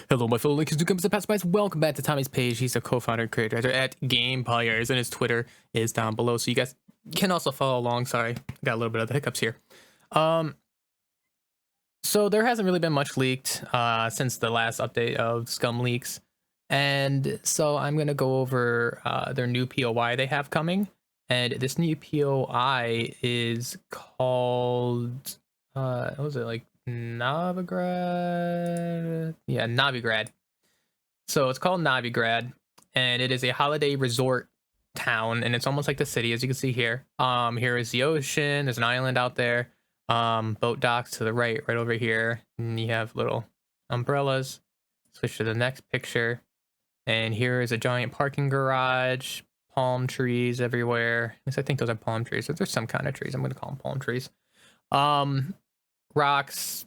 Hello, my fellow Lakers, newcomers and past. Welcome back to Tommy's page. He's a co-founder and creator at Game Players, and his Twitter is down below, so you guys can also follow along. Sorry, got a little bit of the hiccups here. So there hasn't really been much leaked since the last update of SCUM Leaks, and so I'm gonna go over their new POI they have coming, and this new POI is called what was it, like Novigrad? Yeah, Novigrad. So it's called Novigrad, and it is a holiday resort town, and it's almost like the city, as you can see here. Here is the ocean. There's an island out there. Boat docks to the right over here, and you have little umbrellas. Switch to the next picture, and here is a giant parking garage. Palm trees everywhere. At least I think those are palm trees. If there's some kind of trees, I'm going to call them palm trees. Rocks,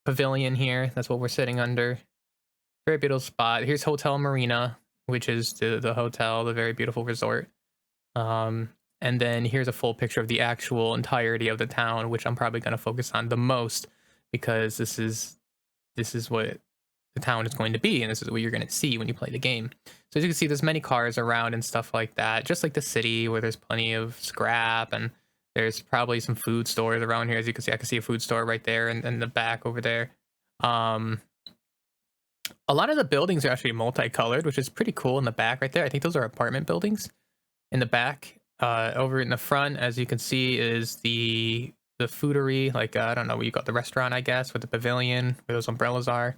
pavilion here. That's what we're sitting under. Very beautiful spot. Here's Hotel Marina, which is the hotel, the very beautiful resort. And then here's a full picture of the actual entirety of the town, which I'm probably going to focus on the most because this is what the town is going to be, and this is what you're going to see when you play the game. So as you can see, there's many cars around and stuff like that, just like the city where there's plenty of scrap, and there's probably some food stores around here. As you can see, I can see a food store right there and in the back over there. A lot of the buildings are actually multicolored, which is pretty cool in the back right there. I think those are apartment buildings in the back. Over in the front, as you can see, is the foodery, like I don't know what you got, the restaurant, I guess, with the pavilion where those umbrellas are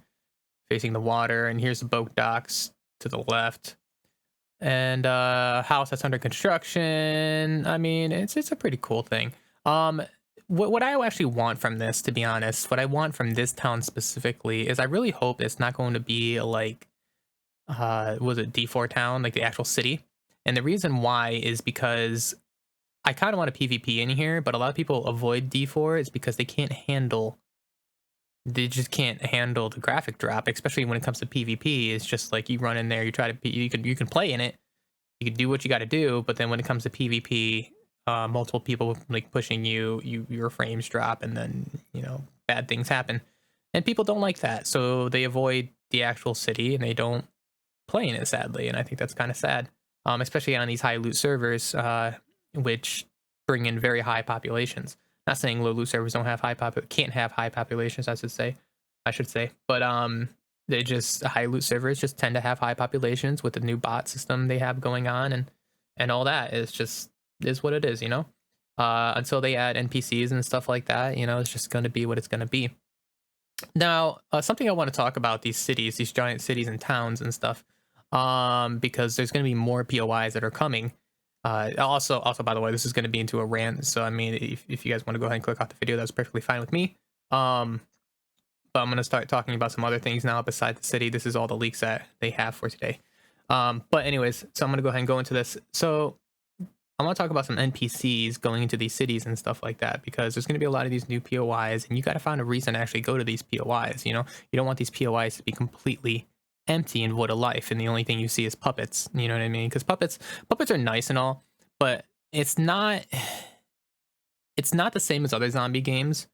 facing the water. And here's the boat docks to the left, and house that's under construction. I mean, it's a pretty cool thing. What I actually want from this, to be honest, what I want from this town specifically is I really hope it's not going to be like was it D4 town, like the actual city. And the reason why is because I kind of want a PvP in here, but a lot of people avoid D4 is because they just can't handle the graphic drop, especially when it comes to PvP. It's just like you run in there, you try to you can play in it, you can do what you got to do, but then when it comes to PvP, multiple people like pushing your frames drop, and then bad things happen, and people don't like that, so they avoid the actual city and they don't play in it, sadly. And I think that's kind of sad, especially on these high loot servers, which bring in very high populations. Not saying low loot servers don't have can't have high populations, I should say, but they just, high loot servers just tend to have high populations with the new bot system they have going on, and all that is what it is, until they add NPCs and stuff like that. It's just going to be what it's going to be. Now, something I want to talk about, these cities, these giant cities and towns and stuff, because there's going to be more POIs that are coming. Also, by the way, this is going to be into a rant, so I mean, if you guys want to go ahead and click off the video, that's perfectly fine with me. But I'm going to start talking about some other things now besides the city. This is all the leaks that they have for today. But anyways, so I'm going to go ahead and go into this. So I want to talk about some NPCs going into these cities and stuff like that, because there's going to be a lot of these new POIs, and you got to find a reason to actually go to these POIs. You don't want these POIs to be completely empty and void of life, and the only thing you see is puppets. You know what I mean? Because puppets are nice and all, but it's not the same as other zombie games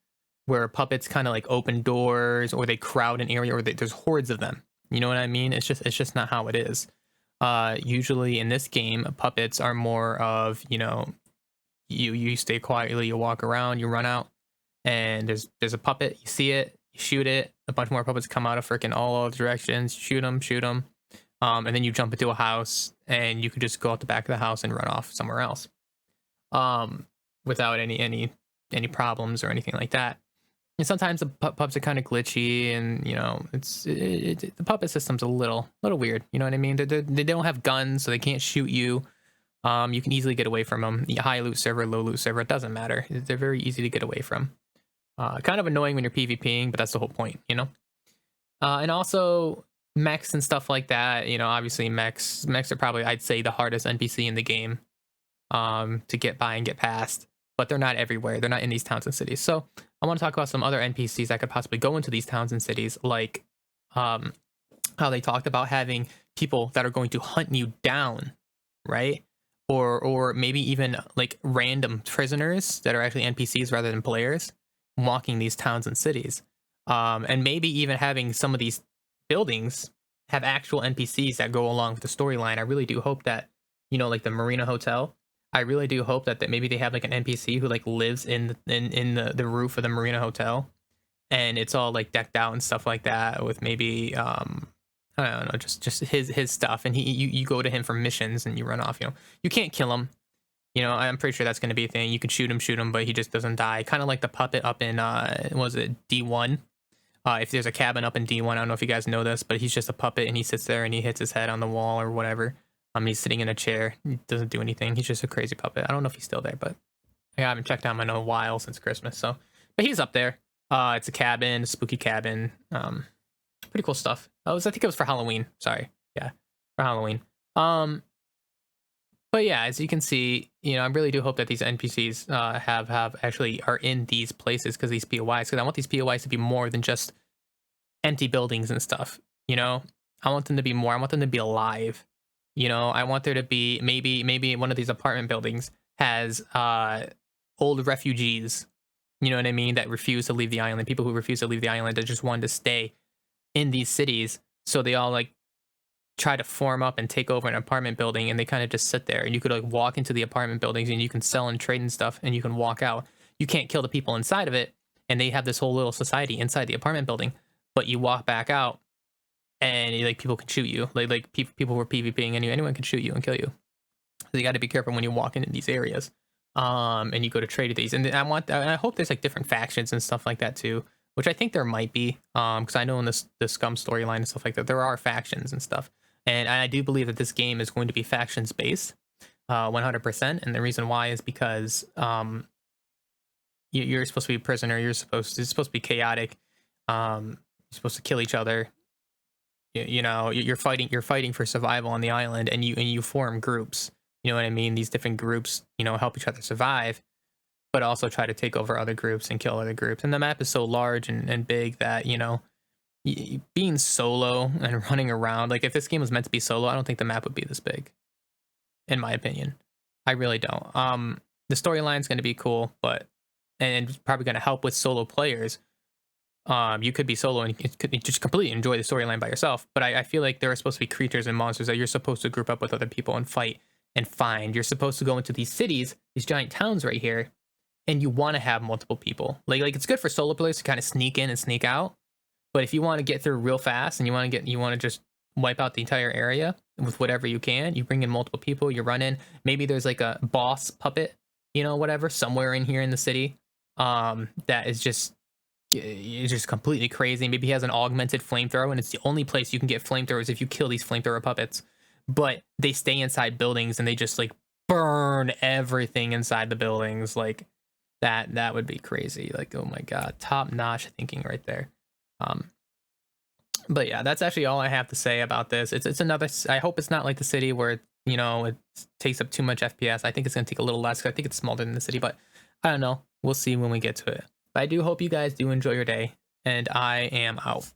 where puppets kind of like open doors, or they crowd an area, or there's hordes of them. You know what I mean? It's just not how it is. Usually in this game, puppets are more of, you stay quietly, you walk around, you run out, and there's a puppet, you see it, you shoot it, a bunch more puppets come out of freaking all directions, shoot them, and then you jump into a house, and you can just go out the back of the house and run off somewhere else, without any problems or anything like that. And sometimes the pups are kind of glitchy, and the puppet system's a little weird. You know what I mean? They don't have guns, so they can't shoot you. You can easily get away from them. High loot server, low loot server, it doesn't matter. They're very easy to get away from. Kind of annoying when you're PvPing, but that's the whole point, And also mechs and stuff like that. Obviously mechs are probably, I'd say, the hardest NPC in the game to get by and get past. But they're not everywhere. They're not in these towns and cities. So I want to talk about some other NPCs that could possibly go into these towns and cities, like how they talked about having people that are going to hunt you down, right? Or maybe even like random prisoners that are actually NPCs rather than players walking these towns and cities. And maybe even having some of these buildings have actual NPCs that go along with the storyline. I really do hope that, you know, like the Marina Hotel. I really do hope that maybe they have like an NPC who like lives in the roof of the Marina Hotel, and it's all like decked out and stuff like that with maybe I don't know, just his stuff, and you go to him for missions and you run off. You know, you can't kill him. You know, I'm pretty sure that's going to be a thing. You can shoot him, but he just doesn't die. Kind of like the puppet up in was it D1? If there's a cabin up in D1, I don't know if you guys know this, but he's just a puppet and he sits there and he hits his head on the wall or whatever. He's sitting in a chair. He doesn't do anything. He's just a crazy puppet. I don't know if he's still there, but I haven't checked him in a while since Christmas. So, but he's up there. It's a cabin, a spooky cabin. Pretty cool stuff. I think it was for Halloween. Sorry, yeah, for Halloween. But yeah, as you can see, you know, I really do hope that these NPCs have actually are in these places because these POIs. Because I want these POIs to be more than just empty buildings and stuff. You know, I want them to be more. I want them to be alive. You know, I want there to be maybe one of these apartment buildings has old refugees. You know what I mean? That refuse to leave the island. People who refuse to leave the island that just wanted to stay in these cities. So they all like try to form up and take over an apartment building, and they kind of just sit there, and you could like walk into the apartment buildings and you can sell and trade and stuff, and you can walk out. You can't kill the people inside of it, and they have this whole little society inside the apartment building, but you walk back out and like people can shoot you, like people who are PvPing, and anyone can shoot you and kill you. So you got to be careful when you walk into these areas, and you go to trade these. And I hope there's like different factions and stuff like that too, which I think there might be, because I know in the Scum storyline and stuff like that, there are factions and stuff. And I do believe that this game is going to be factions based, 100%. And the reason why is because you're supposed to be a prisoner. It's supposed to be chaotic. You're supposed to kill each other. You know, you're fighting for survival on the island, and you form groups. You know what I mean? These different groups, you know, help each other survive, but also try to take over other groups and kill other groups. And the map is so large and big that, you know, being solo and running around, like if this game was meant to be solo, I don't think the map would be this big, in my opinion. I really don't. The storyline's going to be cool, and it's probably going to help with solo players. You could be solo and you could just completely enjoy the storyline by yourself, but I feel like there are supposed to be creatures and monsters that you're supposed to group up with other people and fight and find. You're supposed to go into these cities, these giant towns right here, and you want to have multiple people. Like it's good for solo players to kind of sneak in and sneak out. But if you want to get through real fast and you want to just wipe out the entire area with whatever you can, you bring in multiple people, you run in. Maybe there's like a boss puppet, you know, whatever, somewhere in here in the city, that is just completely crazy. Maybe he has an augmented flamethrower, and it's the only place you can get flamethrowers if you kill these flamethrower puppets. But they stay inside buildings and they just like burn everything inside the buildings. Like that would be crazy. Like, oh my god, top notch thinking right there. But yeah, that's actually all I have to say about this. It's another. I hope it's not like the city where, you know, it takes up too much FPS. I think it's gonna take a little less, 'cause I think it's smaller than the city, but I don't know. We'll see when we get to it. But I do hope you guys do enjoy your day, and I am out.